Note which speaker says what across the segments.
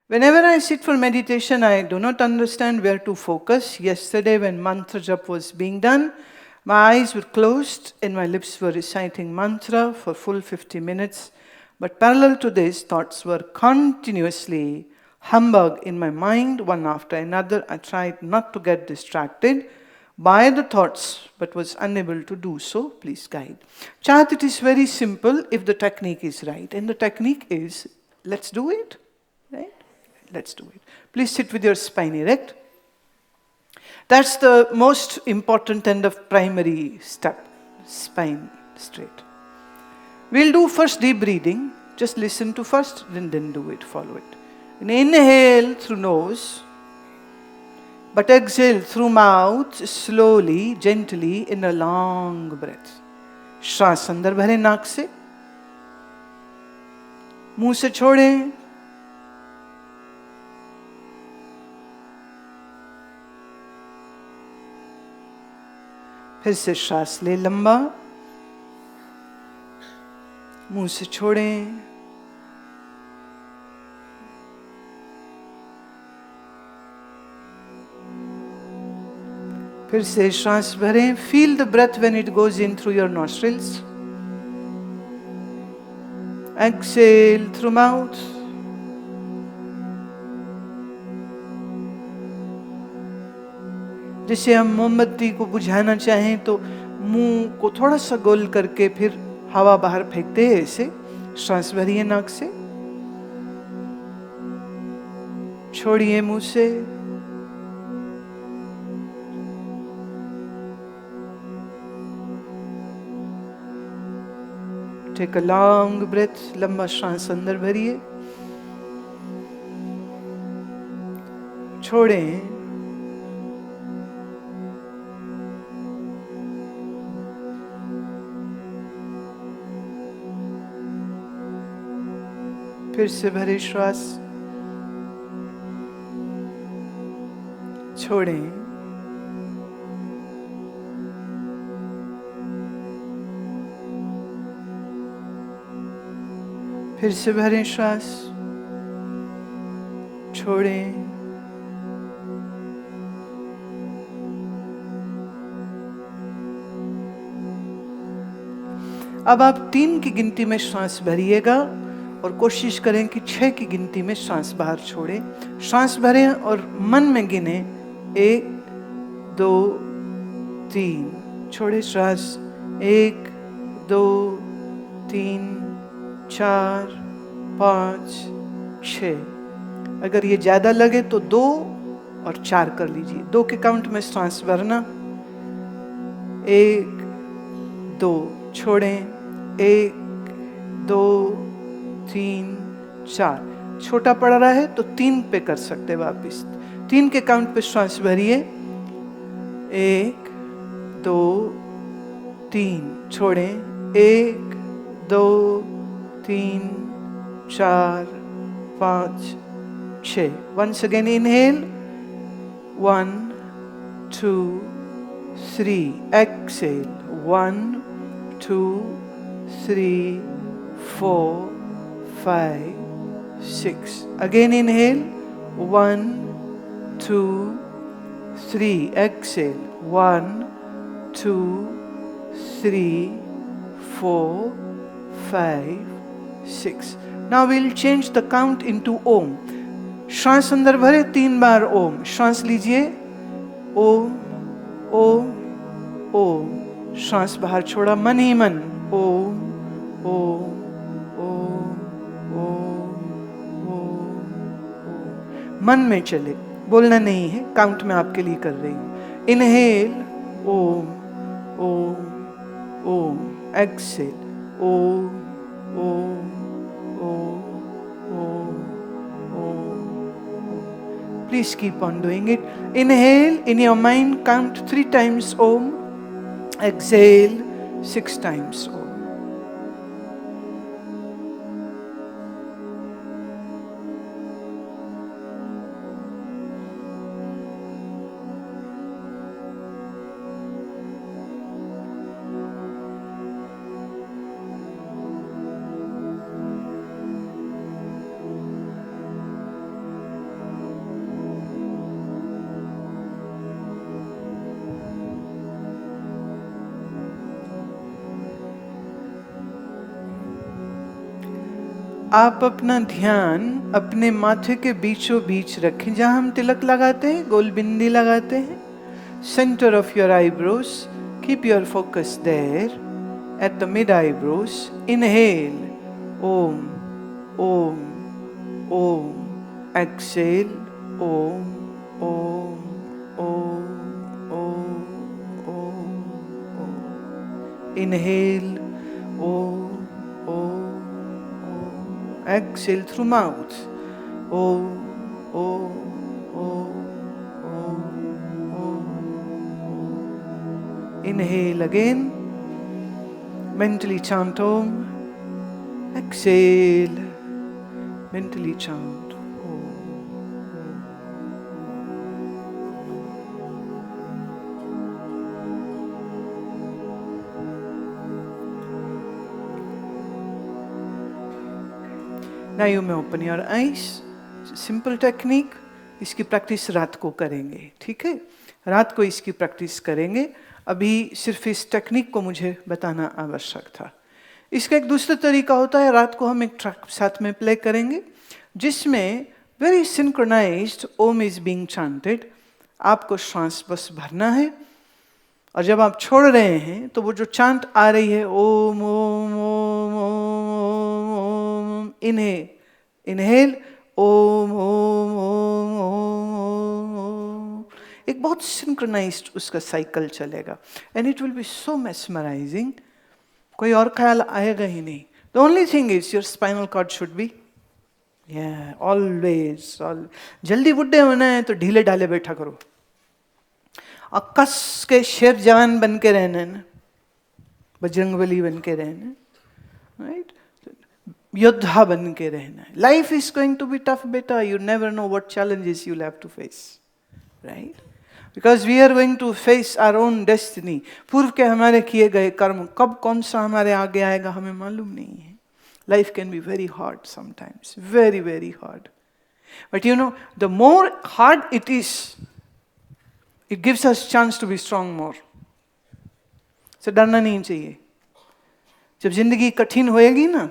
Speaker 1: Whenever I sit for meditation, I do not understand where to focus. Yesterday, when mantra jap was being done, my eyes were closed and my lips were reciting mantra for full 50 minutes. But parallel to this, thoughts were continuously humbug in my mind, one after another. I tried not to get distracted by the thoughts, but was unable to do so. Please guide. Chat, it is very simple if the technique is right. And the technique is, let's do it, right? Let's do it. Please sit with your spine erect. That's the most important and the primary step. Spine straight. We'll do first deep breathing. Just listen to first, then do it, follow it. And inhale through nose, but exhale through mouth, slowly, gently, in a long breath. श्वास अंदर भरे नाक से, मुंह से छोड़ें, फिर से श्वास ले लंबा, मुंह से छोड़ें, फिर से श्वास भरें. Feel the breath when it goes in through your nostrils. Exhale through mouth. जैसे हम मोमबत्ती को बुझाना चाहें तो मुंह को थोड़ा सा गोल करके फिर हवा बाहर फेंकते हैं. ऐसे श्वास भरिए नाक से, छोड़िए मुंह से. Take a long breath. लंबा श्वास अंदर भरिए, छोड़ें. फिर से भरे श्वास, छोड़ें. फिर से भरें श्वास, छोड़ें. अब आप 3 की गिनती में श्वास भरिएगा और कोशिश करें कि 6 की गिनती में श्वास बाहर छोड़ें. श्वास भरें और मन में गिने 1, 2, 3. छोड़े श्वास 1, 2, 3, 4, 5, 6. अगर ये ज्यादा लगे तो 2 और 4 कर लीजिए. 2 के काउंट में श्वास भरना. 1, 2, छोड़ें. 1, 2, 3, 4. छोटा पड़ रहा है तो 3 पे कर सकते वापिस. 3 के काउंट पे श्वास भरिए. 1, 2, 3. छोड़ें. 1, 2, 3, 4, 5, 6. Once again inhale. 1, 2, 3. Exhale. 1, 2, 3, 4, 5, 6. Again inhale. 1, 2, 3. Exhale. 1, 2, 3, 4, 5, 6. Now we'll change the count into Om. श्वास अंदर भरे 3 बार ओम. श्वास लीजिए. ओम, ओम, ओम. श्वास बाहर छोड़ा मन ही मन. ओम, ओम, ओम, ओम, ओम. मन में चले, बोलना नहीं है. काउंट में आपके लिए कर रही हूं. Inhale. Om, Om, Om. Exhale. Om, Om, Om, Om, Om. Please keep on doing it. Inhale, in your mind count 3 times Om. Exhale 6 times Om. आप अपना ध्यान अपने माथे के बीचों बीच रखें, जहां हम तिलक लगाते हैं, गोल बिंदी लगाते हैं. Center of your eyebrows. Keep your focus there at the mid eyebrows. Inhale. Om. Om. Om. Exhale. Om. Om. Om. Om. Om. Om. Inhale. Om. Om. Om. Exhale through mouth. Om. Om. Om. Inhale again. Mentally chant Om. Exhale. Mentally chant Om. Now you may open your eyes. It's a simple technique. इसकी practice रात को करेंगे, ठीक है? रात को इसकी practice करेंगे. अभी सिर्फ इस टेक्निक को मुझे बताना आवश्यक था. इसका एक दूसरा तरीका होता है, रात को हम एक ट्रैक साथ में प्ले करेंगे जिसमें very synchronized Om is being chanted. आपको श्वास बस भरना है और जब आप छोड़ रहे हैं तो वो जो चांट आ रही है ओम ओम ओम ओम ओम, इनहेल ओम ओम ओम ओम ओम, एक बहुत सिंक्रोनाइज्ड उसका साइकिल चलेगा. And it will be so mesmerizing. कोई और ख्याल आएगा ही नहीं. The only thing is your spinal cord should be always. जल्दी बुढ़े होना है तो ढीले ढाले बैठा करो और कस के शेर जवान बन के रहना है ना, बजरंगबली बन के रहना, राइट? योद्धा बन के रहना है. Life is going to be tough बेटा. You never know what challenges you will have to face, right? Because we are going to face our own destiny. पूर्व के हमारे किए गए कर्म कब कौन सा हमारे आगे आएगा हमें मालूम नहीं है. Life can be very hard sometimes, very, very hard. But you know, the more hard it is, it gives us chance to be strong more. So डरना नहीं चाहिए. जब जिंदगी कठिन होएगी ना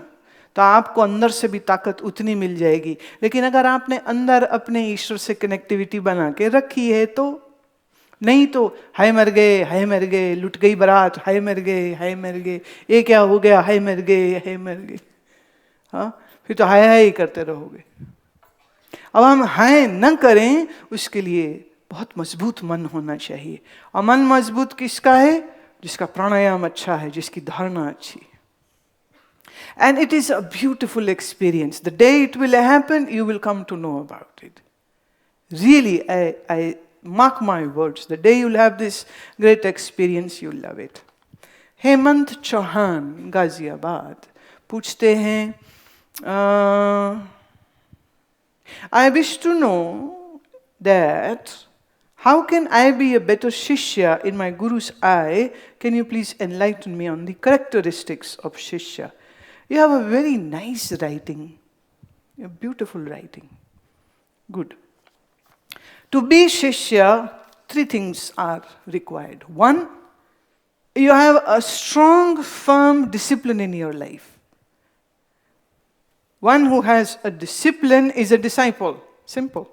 Speaker 1: तो आपको अंदर से भी ताकत उतनी मिल जाएगी. लेकिन अगर आपने अंदर अपने ईश्वर से कनेक्टिविटी बना के रखी है तो नहीं, तो हाय मर गए, लुट गई बारात, हाय मर गए, ये क्या हो गया, हाय मर गए. हाँ, फिर तो हाय हाय करते रहोगे. अब हम हाय न करें उसके लिए बहुत मजबूत मन होना चाहिए. और मन मजबूत किसका है? जिसका प्राणायाम अच्छा है, जिसकी धारणा अच्छी है. And it is a beautiful experience. The day it will happen, you will come to know about it. Really, I mark my words. The day you'll have this great experience, you'll love it. Hemant Chauhan Ghaziabad पूछते हैं, I wish to know that how can I be a better Shishya in my Guru's eye? Can you please enlighten me on the characteristics of Shishya? You have a very nice writing, a beautiful writing. Good. To be Shishya, 3 things are required. 1, you have a strong, firm discipline in your life. One who has a discipline is a disciple. Simple.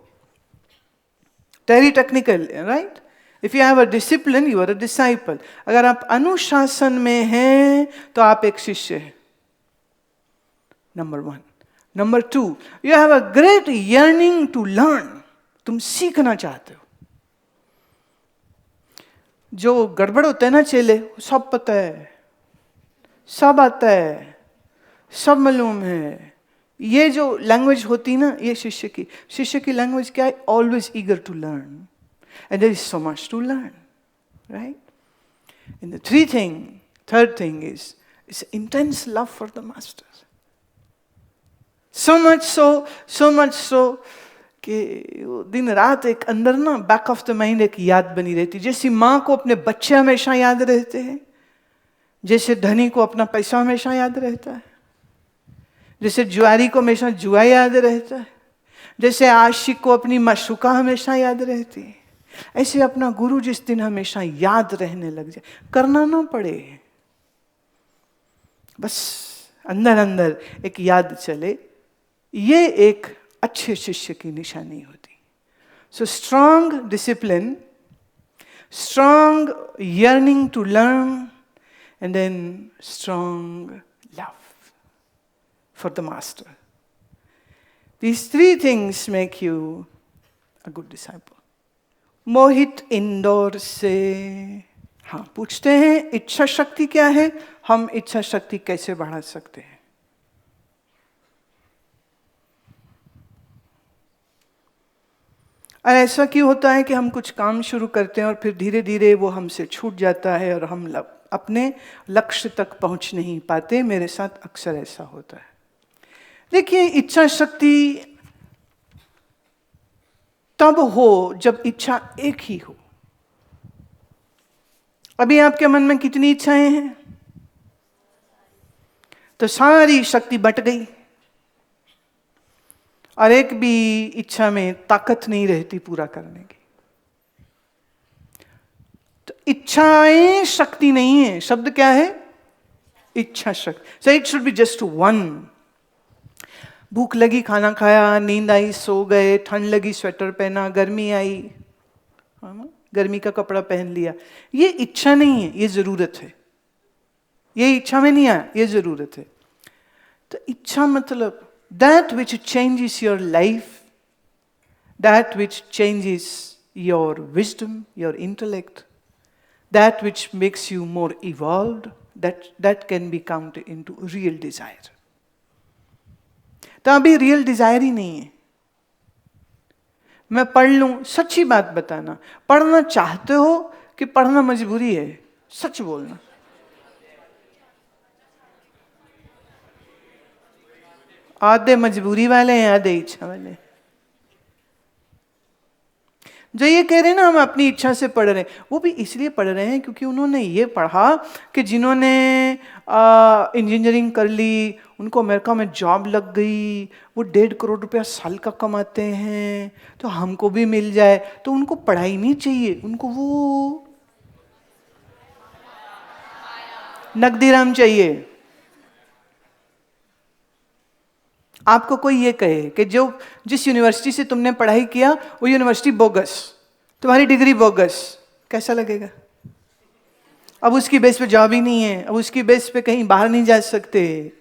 Speaker 1: Very technical, right? If you have a discipline, you are a disciple. अगर आप अनुशासन में हैं तो आप एक शिष्य हैं. Number 1. Number 2, you have a great yearning to learn. तुम सीखना चाहते हो. जो गड़बड़ होता है ना चेले, सब पता है, सब आता है, सब मालूम है. ये जो लैंग्वेज होती ना, ये शिष्य की लैंग्वेज क्या है? Always eager to learn. And there is so much to learn, right? And the third thing is intense love for the master. So much so कि दिन रात एक अंदर ना बैक ऑफ द माइंड एक याद बनी रहती. जैसी माँ को अपने बच्चे हमेशा याद रहते हैं, जैसे धनी को अपना पैसा हमेशा याद रहता है, जैसे जुआरी को हमेशा जुआ याद रहता है, जैसे आशिक को अपनी मशूका हमेशा याद रहती है, ऐसे अपना गुरु जिस दिन हमेशा याद रहने लग जाए, करना ना पड़े, बस अंदर अंदर एक याद चले, ये एक अच्छे शिष्य की निशानी होती। So strong discipline, strong yearning to learn, and then strong love for the master. These three things make you a good disciple. मोहित इंदौर से हाँ पूछते हैं इच्छा शक्ति क्या है, हम इच्छा शक्ति कैसे बढ़ा सकते हैं। और ऐसा क्यों होता है कि हम कुछ काम शुरू करते हैं और फिर धीरे धीरे वो हमसे छूट जाता है और हम अपने लक्ष्य तक पहुंच नहीं पाते। मेरे साथ अक्सर ऐसा होता है। देखिए, इच्छा शक्ति तब हो जब इच्छा एक ही हो। अभी आपके मन में कितनी इच्छाएं हैं? तो सारी शक्ति बट गई और एक भी इच्छा में ताकत नहीं रहती पूरा करने की। तो इच्छाएं शक्ति नहीं है। शब्द क्या है? इच्छा शक्ति। So it should be just one. भूख लगी, खाना खाया, नींद आई, सो गए, ठंड लगी, स्वेटर पहना, गर्मी आई, गर्मी का कपड़ा पहन लिया। ये इच्छा नहीं है, ये जरूरत है। ये इच्छा में नहीं आया, ये जरूरत है। तो इच्छा मतलब that which changes your life, that which changes your wisdom, your intellect, that which makes you more evolved, that can be counted into real desire. तो अभी रियल डिजायर ही नहीं है। मैं पढ़ लूं, सच्ची बात बताना, पढ़ना चाहते हो कि पढ़ना मजबूरी है? सच बोलना। आधे मजबूरी वाले हैं, आधे इच्छा वाले। जो ये कह रहे हैं ना हम अपनी इच्छा से पढ़ रहे हैं, वो भी इसलिए पढ़ रहे हैं क्योंकि उन्होंने ये पढ़ा कि जिन्होंने इंजीनियरिंग कर ली उनको अमेरिका में जॉब लग गई, वो 1.5 करोड़ रुपया साल का कमाते हैं, तो हमको भी मिल जाए। तो उनको पढ़ाई नहीं चाहिए, उनको वो नकदी राम चाहिए। आपको कोई ये कहे कि जिस यूनिवर्सिटी से तुमने पढ़ाई किया वो यूनिवर्सिटी बोगस, तुम्हारी डिग्री बोगस, कैसा लगेगा? अब उसकी बेस पे जॉब ही नहीं है, अब उसकी बेस पे कहीं बाहर नहीं जा सकते।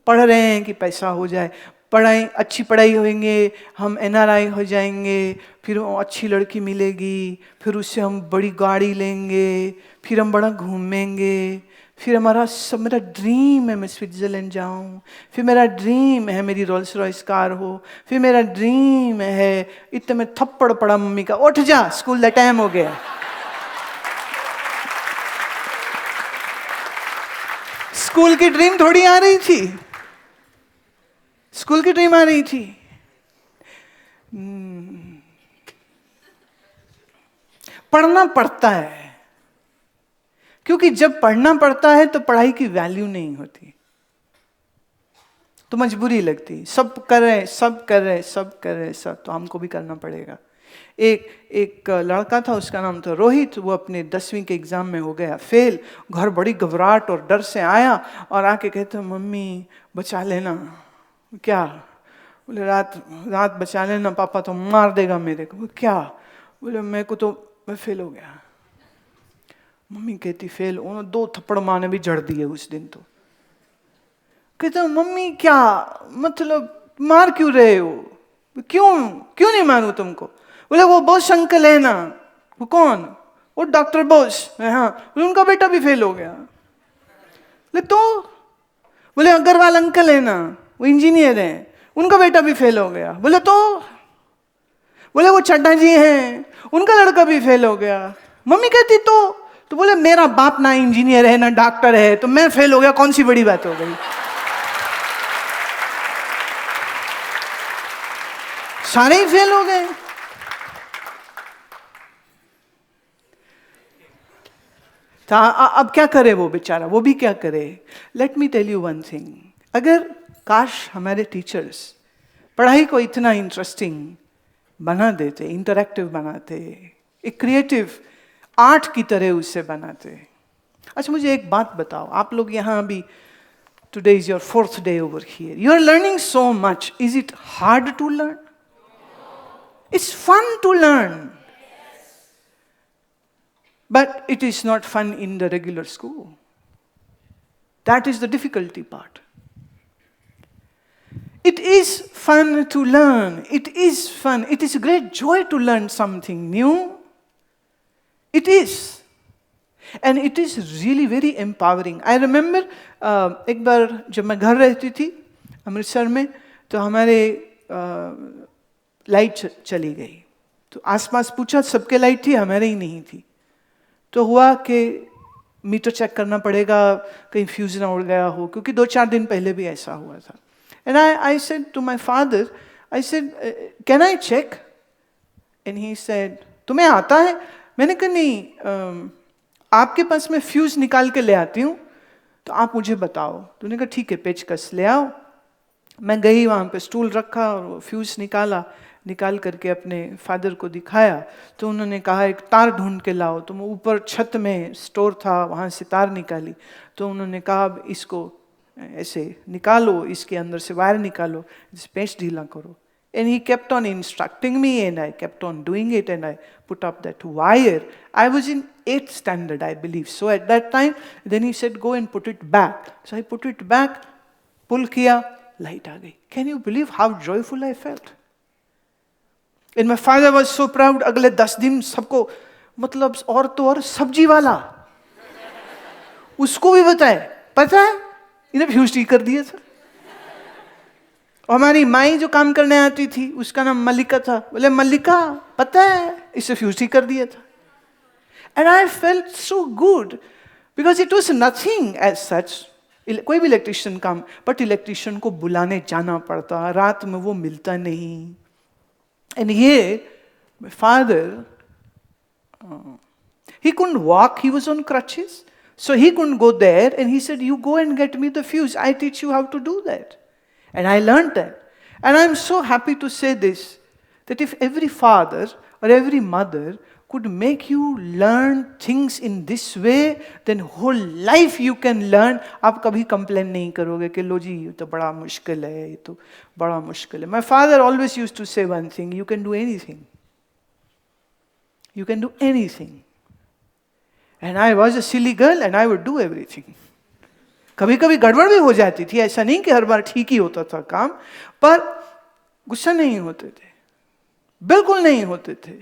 Speaker 1: पढ़ रहे हैं कि पैसा हो जाए, पढ़ाई अच्छी पढ़ाई होंगे, हम एनआरआई हो जाएंगे, फिर अच्छी लड़की मिलेगी, फिर उससे हम बड़ी गाड़ी लेंगे, फिर हम बड़ा घूमेंगे, फिर मेरा ड्रीम है मैं स्विट्जरलैंड जाऊं, फिर मेरा ड्रीम है मेरी रोल्स रॉयस कार हो, फिर मेरा ड्रीम है इतने में थप्पड़ पड़ा मम्मी का, उठ जा स्कूल का टाइम हो गया। स्कूल की ड्रीम थोड़ी आ रही थी, स्कूल की ड्रीम आ रही थी। पढ़ना पड़ता है, क्योंकि जब पढ़ना पड़ता है तो पढ़ाई की वैल्यू नहीं होती, तो मजबूरी लगती। सब कर रहे, सब कर रहे, सब कर रहे, सब, तो हमको भी करना पड़ेगा। एक लड़का था, उसका नाम था रोहित। वो अपने 10वीं के एग्जाम में हो गया फेल। घर बड़ी घबराहट और डर से आया और आके कहता मम्मी बचा लेना। क्या? बोले रात बचा लेना, पापा तो मार देगा मेरे को। क्या? बोले मेरे को तो मैं फेल हो गया। मम्मी कहती फेल? उन्होंने 2 थप्पड़ माँ ने भी जड़ दिए उस दिन। तो कहता मम्मी क्या मतलब मार क्यों रहे हो? क्यों नहीं मारूं तुमको? बोले वो बोस अंकल है ना। वो कौन? वो डॉक्टर बोस। हाँ, उनका बेटा भी फेल हो गया। तो बोले अग्रवाल अंकल है ना, वो इंजीनियर है, उनका बेटा भी फेल हो गया। बोले बोले वो चड्डा जी हैं, उनका लड़का भी फेल हो गया। मम्मी कहती तो बोले मेरा बाप ना इंजीनियर है ना डॉक्टर है, तो मैं फेल हो गया, कौन सी बड़ी बात हो गई? सारे ही फेल हो गए। तो अब क्या करे वो बेचारा, वो भी क्या करे? Let me tell you one thing, अगर काश हमारे टीचर्स पढ़ाई को इतना इंटरेस्टिंग बना देते, इंटरैक्टिव बनाते, एक क्रिएटिव आर्ट की तरह उससे बनाते। अच्छा मुझे एक बात बताओ, आप लोग यहाँ अभी Today is your 4th day over here. You are learning so much. Is it hard to learn? It's fun to learn. But it is not fun in the regular school. That is the difficulty part. It is fun to learn. It is fun. It is a great joy to learn something new. It is. And it is really very empowering. I remember एक बार जब मैं घर रहती थी अमृतसर में, तो हमारे light चली गई. तो आसपास पूछा, सबके लाइट थी, हमारे ही नहीं थी. तो हुआ कि मीटर चेक करना पड़ेगा, कहीं फ्यूज ना उड़ गया हो, क्योंकि 2-4 दिन पहले भी ऐसा हुआ था. And I said to my father, I said, can I check? And he said, तुम्हें आता है? मैंने कहा नहीं, आपके पास मैं फ्यूज निकाल के ले आती हूँ, तो आप मुझे बताओ. तो उन्होंने कहा ठीक है, पेचकस ले आओ. मैं गई, वहाँ पे स्टूल रखा और वो फ्यूज निकाल करके अपने फादर को दिखाया. तो उन्होंने कहा एक तार ढूंढ के लाओ. तो मैं ऊपर छत में स्टोर था, वहाँ से तार निकाली. तो उन्होंने कहा अब इसको ऐसे निकालो, इसके अंदर से वायर निकालो, इस पेच ढीला करो. And he kept on instructing me and I kept on doing it and I put up that wire. I was in 8th standard, I believe. So at that time, then he said, go and put it back. So I put it back, pull kiya, light aa gayi. Can you believe how joyful I felt? And my father was so proud. अगले 10 दिन सबको, मतलब और तो और सब्जी वाला, उसको भी बताए, पता है इन्हें फ्यूज ठीक कर दिया था. और हमारी माई जो काम करने आती थी, उसका नाम मल्लिका था. बोले मल्लिका, पता है इससे फ्यूज ठीक कर दिया था. And I felt so good because it was nothing as such. कोई भी इलेक्ट्रिशियन काम, बट इलेक्ट्रिशियन को बुलाने जाना पड़ता, रात में वो मिलता नहीं. And here my father, he couldn't walk, he was on crutches. So he couldn't go there, and he said, you go and get me the fuse. I teach you how to do that. And I learned that. And I'm so happy to say this, that if every father or every mother could make you learn things in this way, then whole life you can learn. आप कभी complain नहीं करोगे कि लो जी ये तो बड़ा मुश्किल है, ये तो बड़ा मुश्किल है. My father always used to say one thing, you can do anything. You can do anything. And I was a silly girl and I would do everything. कभी कभी गड़बड़ भी हो जाती थी, ऐसा नहीं कि हर बार ठीक ही होता था काम, पर गुस्सा नहीं होते थे, बिल्कुल नहीं होते थे.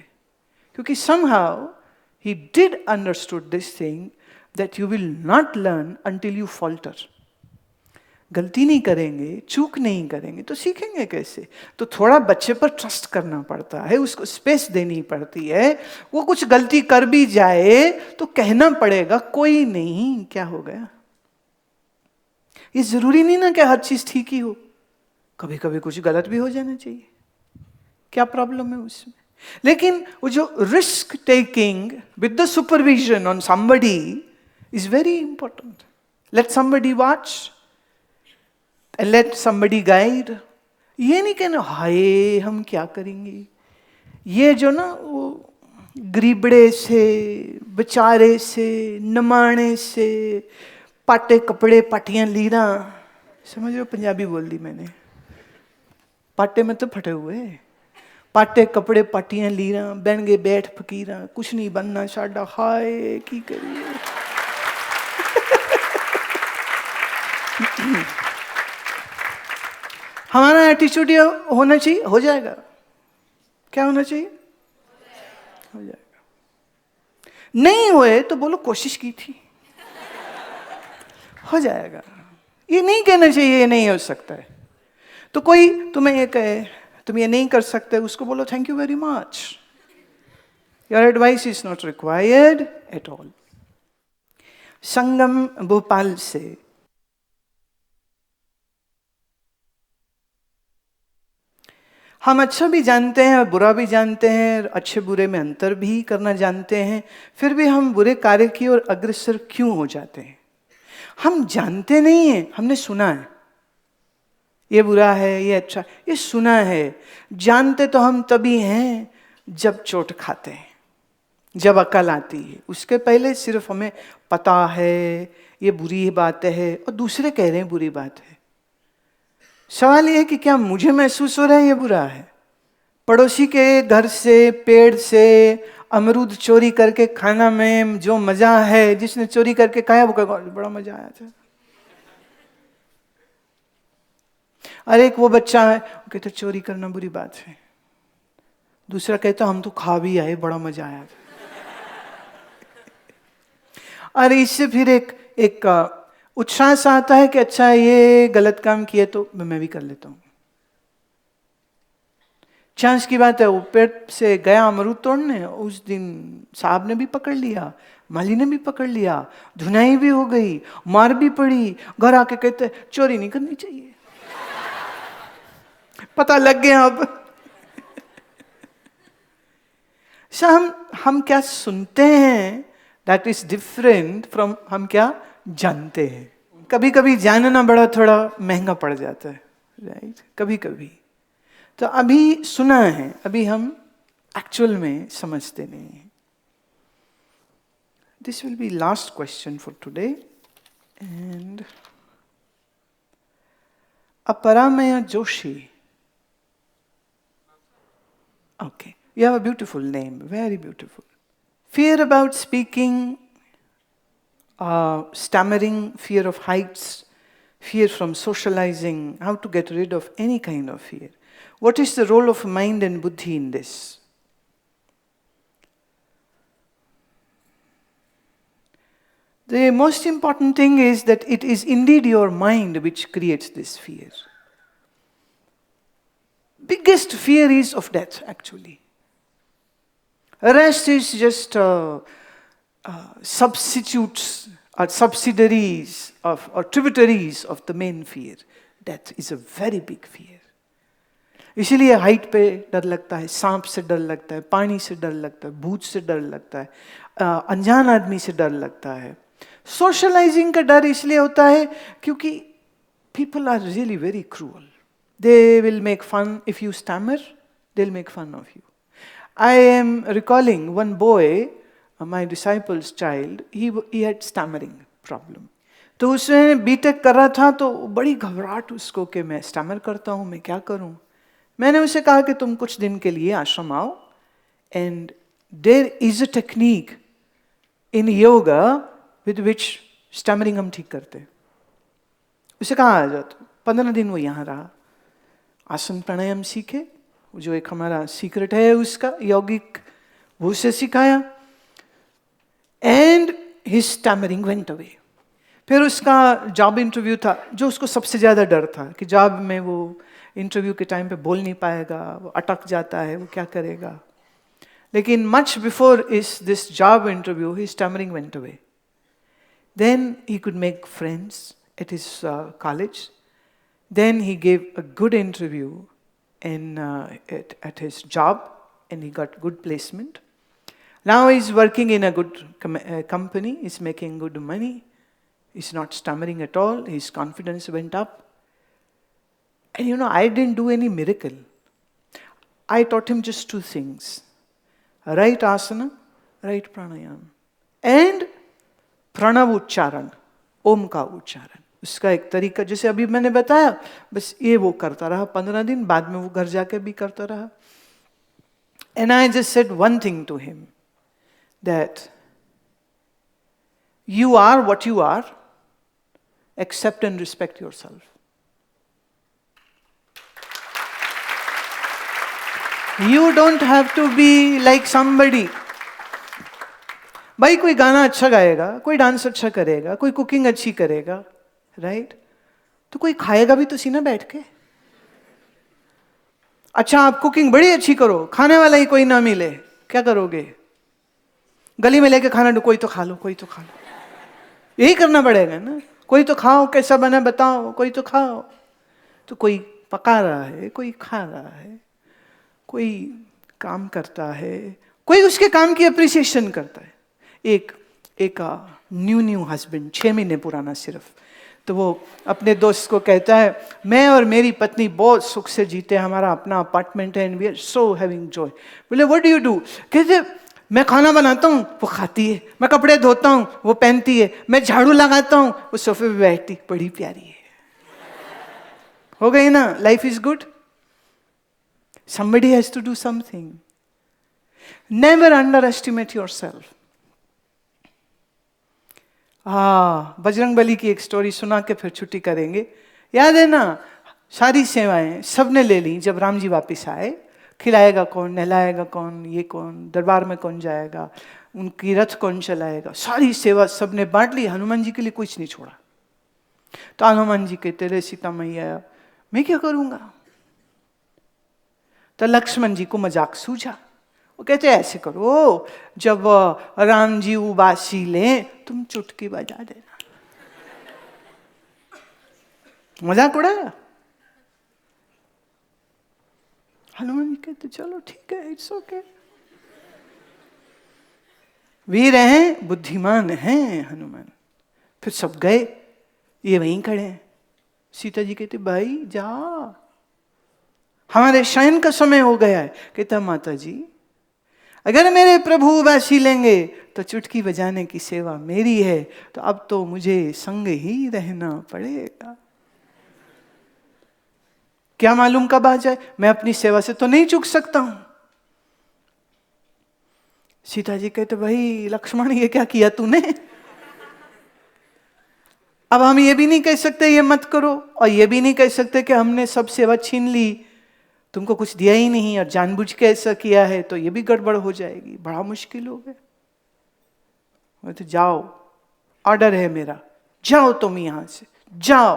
Speaker 1: क्योंकि somehow he did understood this thing that you will not learn until you falter. गलती नहीं करेंगे, चूक नहीं करेंगे तो सीखेंगे कैसे? तो थोड़ा बच्चे पर ट्रस्ट करना पड़ता है, उसको स्पेस देनी पड़ती है. वो कुछ गलती कर भी जाए तो कहना पड़ेगा कोई नहीं, क्या हो गया. ये जरूरी नहीं ना कि हर चीज ठीक ही हो, कभी कभी कुछ गलत भी हो जाना चाहिए. क्या प्रॉब्लम है उसमें? लेकिन वो जो risk taking with the supervision on somebody is very important. Late somebody watch and let somebody guide. ये नहीं कहना हाय हम क्या करेंगे. ये जो ना वो गरीबड़े से, बेचारे से, नमाने से, पाटे कपड़े पाटियां लीना, समझ रहे हो, पंजाबी बोल दी मैंने. पाटे में तो फटे हुए, पाटे कपड़े पाटियां लीना, बन गए बैठ फकीरा, कुछ नहीं बनना साडा, हाय की करिए. हमारा एटीट्यूड ये होना चाहिए, हो जाएगा. क्या होना चाहिए? हो जाएगा. नहीं हुए तो बोलो कोशिश की थी, हो जाएगा. ये नहीं कहना चाहिए ये नहीं हो सकता है. तो कोई तुम्हें ये कहे तुम ये नहीं कर सकते, उसको बोलो thank you very much, your advice is not required at all. Sangam Bhopal से हम अच्छा भी जानते हैं और बुरा भी जानते हैं, अच्छे बुरे में अंतर भी करना जानते हैं, फिर भी हम बुरे कार्य की ओर अग्रसर क्यों हो जाते हैं? हम जानते नहीं हैं, हमने सुना है ये बुरा है ये अच्छा, ये सुना है. जानते तो हम तभी हैं जब चोट खाते हैं, जब अकल आती है. उसके पहले सिर्फ हमें पता है ये बुरी बात है और दूसरे कह रहे हैं बुरी बात है। सवाल ये है कि क्या मुझे महसूस हो रहा है ये बुरा है? पड़ोसी के घर से, पेड़ से अमरूद चोरी करके खाना में जो मजा है, जिसने चोरी करके खाया वो कहेगा बड़ा मजा आया था। अरे एक वो बच्चा है, वो कहता चोरी करना बुरी बात है। दूसरा कहता हम तो खा भी आए, बड़ा मजा आया था। अरे इससे फिर एक उत्साह सा आता है कि अच्छा ये गलत काम किए तो मैं भी कर लेता हूँ। चांस की बात है, वो पेड़ से गया अमरूद तोड़ने, उस दिन साहब ने भी पकड़ लिया, माली ने भी पकड़ लिया, धुनाई भी हो गई, मार भी पड़ी। घर आके कहते चोरी नहीं करनी चाहिए। पता लग गया अब। हम क्या सुनते हैं दैट इज डिफरेंट फ्रॉम हम क्या जानते हैं। कभी कभी जानना बड़ा थोड़ा महंगा पड़ जाता है, राइट? कभी कभी तो अभी सुना है, अभी हम एक्चुअल में समझते नहीं हैं। This will be last question for today and अपरामया Joshi. Okay, you have a beautiful name, very beautiful. Fear about speaking, stammering, fear of heights, fear from socializing, how to get rid of any kind of fear. What is the role of mind and buddhi in this? The most important thing is that it is indeed your mind which creates this fear. Biggest fear is of death, actually. Rest is just substitutes or subsidiaries of or tributaries of the main fear. Death is a very big fear. इसीलिए height पे डर लगता है, सांप से डर लगता है, पानी से डर लगता है, भूत से डर लगता है, अनजान आदमी से डर लगता है। सोशलाइजिंग का डर इसलिए होता है क्योंकि people are really very cruel. They will make fun if you stammer, they'll make fun of you. I am recalling one boy, my disciple's child, he had stammering problem. तो उसने बीटेक कर रहा था तो बड़ी घबराहट उसको कि मैं स्टैमर करता हूँ, मैं क्या करूँ। मैंने उसे कहा कि तुम कुछ दिन के लिए आश्रम आओ and there is a technique in yoga with which stammering हम ठीक करते हैं। उसे कहा आ जाओ। तो 15 दिन वो यहाँ रहा, आसन प्राणायाम सीखे, जो एक हमारा सीक्रेट है उसका यौगिक, वो उसे सिखाया and his stammering went away. फिर उसका जॉब इंटरव्यू था, जो उसको सबसे ज़्यादा डर था कि जॉब में वो इंटरव्यू के टाइम पे बोल नहीं पाएगा, वो अटक जाता है, वो क्या करेगा। लेकिन मच बिफोर इस this job interview his stammering went away. Then he could make friends at his college. Then he gave a good interview at his job and he got good placement. Now he's working in a good company, he's making good money, he's not stammering at all, his confidence went up. And you know, I didn't do any miracle. I taught him just 2 things. Right asana, right pranayam. And pranav uchcharan, om ka uchcharan. उसका एक तरीका जैसे अभी मैंने बताया, बस ये वो करता रहा 15 दिन, बाद में वो घर जाके भी करता रहा। And I just said one thing to him, that you are what you are, accept and respect yourself. You don't have to be like somebody. भाई कोई गाना अच्छा गाएगा, कोई डांस अच्छा करेगा, कोई कुकिंग अच्छी करेगा, राइट? तो कोई खाएगा भी तो सी ना बैठ के। अच्छा आप कुकिंग बड़ी अच्छी करो, खाने वाला ही कोई ना मिले, क्या करोगे? गली में लेके खाना, कोई तो खा लो, कोई तो खा लो, यही करना पड़ेगा ना। कोई तो खाओ, कैसा बना बताओ, कोई तो खाओ। तो कोई पका रहा है, कोई खा रहा है, कोई काम करता है, कोई उसके काम की अप्रिसिएशन करता है। एक न्यू हस्बैंड 6 महीने पुराना सिर्फ, तो वो अपने दोस्त को कहता है मैं और मेरी पत्नी बहुत सुख से जीते, हमारा अपना अपार्टमेंट है and we are so having joy. बोले व्हाट डू यू डू? कहते मैं खाना बनाता हूँ वो खाती है, मैं कपड़े धोता हूँ वो पहनती है, मैं झाड़ू लगाता हूँ वो सोफे पे बैठती, बड़ी प्यारी है। हो गई ना, life is good. Somebody has to do something. Never underestimate yourself. Bajrang Bali की एक स्टोरी सुना के फिर छुट्टी करेंगे। याद है ना, सारी सेवाएं सबने ले ली। जब राम जी वापिस आए, खिलाएगा कौन, नहलाएगा कौन, ये कौन, दरबार में कौन जाएगा, उनकी रथ कौन चलाएगा, सारी सेवा सबने बांट ली। हनुमान जी के लिए कुछ नहीं छोड़ा। तो हनुमान जी कहते रहे, सीता मैया मैं क्या करूंगा? तो लक्ष्मण जी को मजाक सूझा। वो कहते ऐसे करो, जब राम जी उबासी लें तुम चुटकी बजा देना। मजाक उड़ाया। हनुमान जी कहते चलो ठीक है, इट्स ओके। वीर हैं, बुद्धिमान हैं हनुमान। फिर सब गए, ये वहीं खड़े हैं। सीता जी कहते भाई जा, हमारे शयन का समय हो गया है। कहता माता जी अगर मेरे प्रभु उबासी लेंगे तो चुटकी बजाने की सेवा मेरी है, तो अब तो मुझे संग ही रहना पड़ेगा। क्या मालूम कब आ जाए, मैं अपनी सेवा से तो नहीं चूक सकता हूं। सीता जी कहते भाई लक्ष्मण ये क्या किया तूने? अब हम ये भी नहीं कह सकते ये मत करो, और ये भी नहीं कह सकते कि हमने सब सेवा छीन ली, तुमको कुछ दिया ही नहीं और जानबूझ के ऐसा किया है, तो ये भी गड़बड़ हो जाएगी, बड़ा मुश्किल हो गया। तो जाओ, ऑर्डर है मेरा, जाओ तुम यहां से जाओ।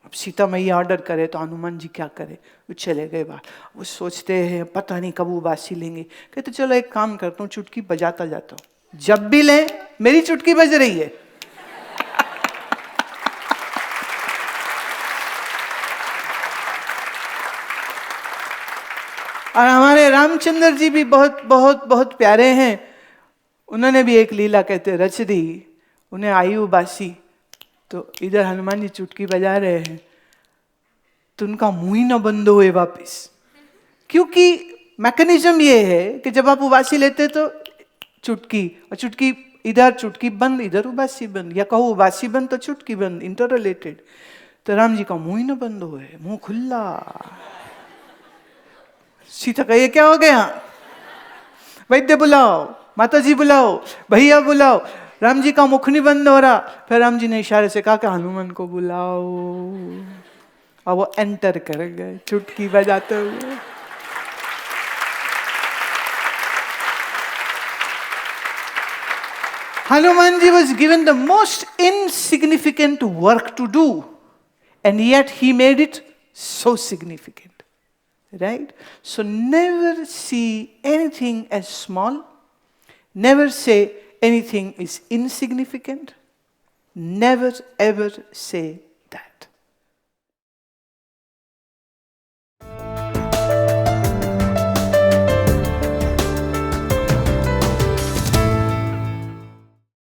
Speaker 1: अब सीता मैया ऑर्डर करे तो हनुमान जी क्या करे? वो चले गए बाहर। वो सोचते हैं पता नहीं कब उबासी लेंगे। कहते चलो एक काम करता हूँ, चुटकी बजाता जाता हूँ, जब भी ले मेरी चुटकी बज रही है। और हमारे रामचंद्र जी भी बहुत बहुत बहुत प्यारे हैं। उन्होंने भी एक लीला कहते रच दी। उन्हें आई उबासी, तो इधर हनुमान जी चुटकी बजा रहे हैं, तो उनका मुंह ही न बंद हुए वापिस। क्योंकि मैकेनिज्म ये है कि जब आप उबासी लेते तो चुटकी, और चुटकी इधर चुटकी बंद, इधर उबासी बंद, या कहो उबासी बंद तो चुटकी बंद, इंटर रिलेटेड। तो राम जी का मुंह ही न बंद हुए, मुंह खुला। सीता का ये क्या हो गया? वैद्य बुलाओ, माता जी बुलाओ, भैया बुलाओ। राम जी का मुख नहीं बंद हो रहा। फिर राम जी ने इशारे से कहा कि हनुमान को बुलाओ, और वो एंटर कर गए चुटकी बजाते हुए। Hanuman ji was given the most insignificant work to do, and yet he made it so significant. Right? So never see anything as small. Never say anything is insignificant. Never ever say